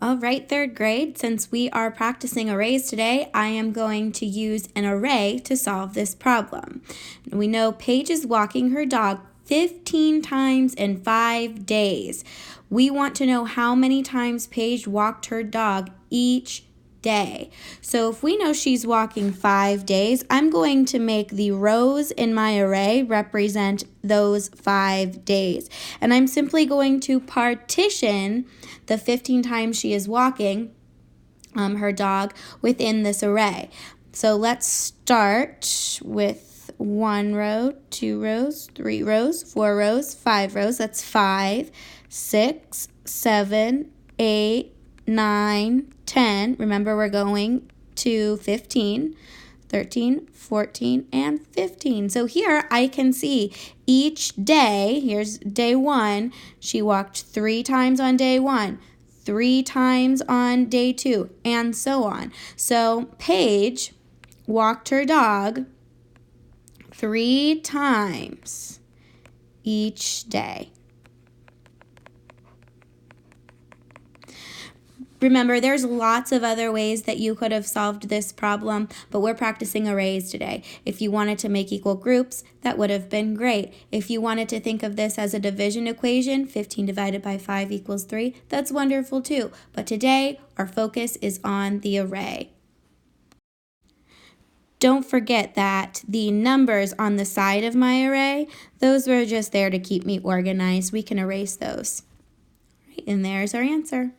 All right, third grade, since we are practicing arrays today, I am going to use an array to solve this problem. We know Paige is walking her dog 15 times in 5 days. We want to know how many times Paige walked her dog each day. So if we know she's walking 5 days, I'm going to make the rows in my array represent those 5 days. And I'm simply going to partition the 15 times she is walking her dog within this array. So let's start with 1 row, 2 rows, 3 rows, 4 rows, 5 rows. That's 5, 6, 7, 8, 9, 10. Remember, we're going to 15, 13, 14, and 15. So here I can see each day, here's day 1, she walked 3 times on day 1, 3 times on day 2, and so on. So Paige walked her dog 3 times each day. Remember, there's lots of other ways that you could have solved this problem, but we're practicing arrays today. If you wanted to make equal groups, that would have been great. If you wanted to think of this as a division equation, 15 divided by 5 equals 3, that's wonderful too. But today, our focus is on the array. Don't forget that the numbers on the side of my array, those were just there to keep me organized. We can erase those. All right, and there's our answer.